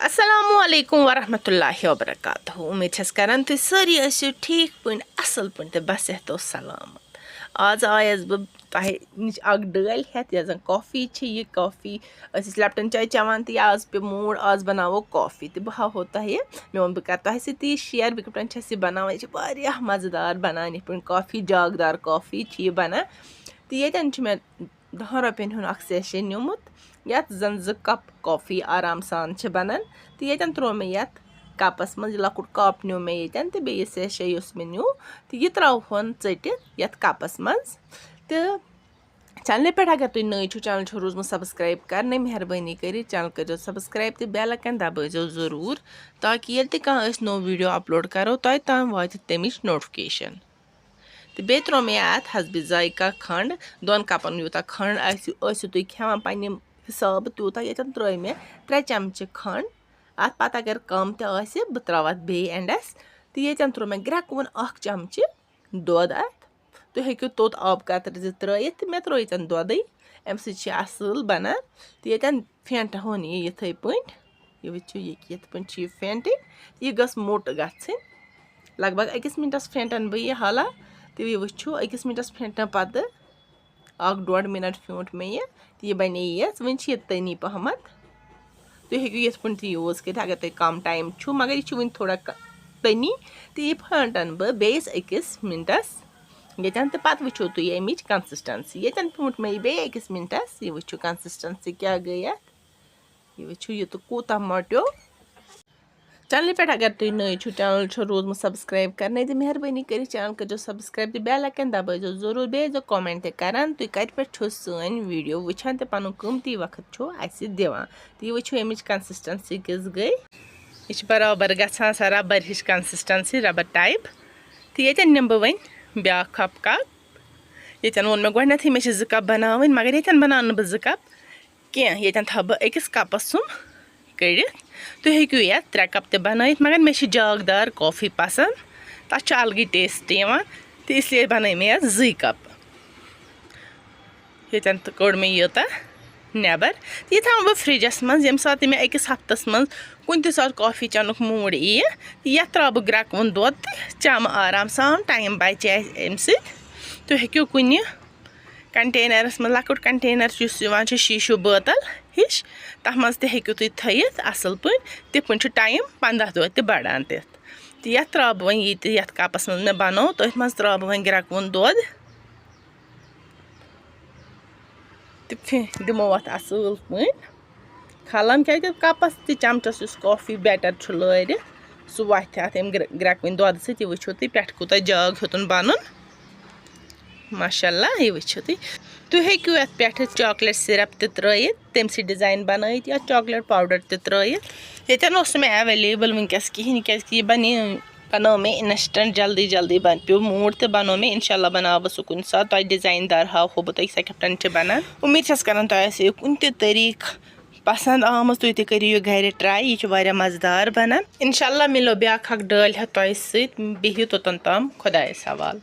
अस्सलामुअलैकुम वरहमतुल्लाहि वबरकातुहू। उम्मीद छस करन तुम सारी आसियो ठीक पन असल पन तो बस तो सलामत। आज आयस बह तह नश डल हेत यह कॉफ़ी यह कॉफ़ी लेप्टन चाय चवान तो आज पे मूड आज बनावो कॉफ़ी तो बह हावो तह मे वो बह कर तह सी शेयर बह कपन छस बनान यह मज़ेदार बनान यह कॉफ़ी जागदार कॉफ़ी यह बना तो ये मे 10 रुपयन हुन सेशे नुमुत यत जन 2 कप कॉफ़ी आराम सान बनान तो ये त्रो मे यत कपस मज लकुट कप न्यू मे ये तो बे सेशे मे न्यू तो यह त्रोहन चटित यत कपस मज तो चैनल पे अगर तुम नई छो चैनल रोजमुत सब्सक्राइब करने मेहरबानी कर चैनल कर सब्सक्राइब तो बेल आइकन दबाइजो जरूर ताकि ये नो वीडियो अपलोड करो तह ताम वात तमिच नोटिफिकेशन तो बे त्रो मे अत हसबि जायका खंड 2 कपन यूता खंड तुम खेवान पन्ने हिसाब तूता ये त्रो मे 3 चमचे खंड अत पत अगर कम तो बह त्रा बे एंडस तो ये त्रो मे ग्रेकवन 1 चमचे दोद अत तुम हेक्यो तोत आब कतर त्रित मे त्रो ये दोदे अम असल बनान तो ये फेंट होन ये पे वो ये पे फेंट यह गस मोट गन लगभग 1 मिनटस फेंटन बह यह हाला तो यह वो 1 मिनटस फेंटन पत 1-1.5 मिनट फ्यूट मे तो यह बने वन यह तनी पहमत तुम हेक्यो ये पे यूज कर अगर तुम कम टाइम छो मगर यह वन थोड़ा तनी तो यह फेंटन बह बेस 1 मिनटस ये तो पत वो तुम अमिच कंसिस्टेंसी ये फूट मे बे 1 मिनटस यह वो कंसिस्टेंसी क्या गई यह वो यह तो कूता मोट्यो चैनल पे अगर तुम नई छो चैनल रोजमुत सब्सक्राइब करने तो मेहरबानी कर चैनल कर सब्सक्राइब तो बेल आइकन दबाइजो जरूर बे कमेंट करान तुम कत पे सन वीडियो वुचान तो पन कीमती वक्त दिवान तो यह वो अमिच कंसिस्टेंसी किस गई यह बराबर गसान सा रबर हिश कंसिस्टेंसी रबर टाइप तो ये निम बह वन ब्या कप ये वोन मे गोथी मे 2 कप बनावन मगर ये बनान बह 2 कप कह ये थो बह 1 कपस सुम कड़ तुम हेक्यो ये 3 कप ते बनाइथ मगर मे जागदार कॉफ़ी पसंद तथ अलग टेस्ट तो इसलिए बन मे 2 कप ये कड़ मे यूता नबर तो यह थो बह फ्रिजस मज ये सात मे 1 हफ्तस मज कुन सात कॉफ़ी चनुक मूड यह त्रा बह ग्रेकवन दोद तो चम आराम सान टाइम बचे अम तुम हेक्यो कुन कंटेनरस मज लकुट कंटेनर शीशु बोतल हिश तथ मज हेक्यो तुम थत असल पे तिप टाइम 15 दह तो बढ़ान तो ये त्रा बह वन ये कपस मज मे बनो तथ मज त्रा बह वन ग्रेकवन दोद तो दिमो अत असल पे खलन क्या कपस तो चमचस कॉफ़ी बैटर लैर सह वथ अत ग्रेकवन दोद सह वो तुम पे कूत जाग हेतुन बन माशाल्लाह ये वो तुम हेक्यो अत पे चॉकलेट सिरप त्रित तम डिजाइन बनाइथ या चॉकलेट पाउडर त्रित ये मे अवेलेबल वनकस कहें क्या बनो मे इंस्टेंट जल्दी जल्दी बन पे मूड तो बनो मे इंशाल्लाह बनाव बह कुन सात तुम डिजाइन दार हाव बह तुम कपन बनान उम्मीद छस कर तुम कुन तरीक पसंद आम तुम तो करियो घर ट्राई यह मज़ेदार बनान इंशाल्लाह मिलो ब्या डल तुम सहित बिहियो तोतन ताम खुदायस हवाल।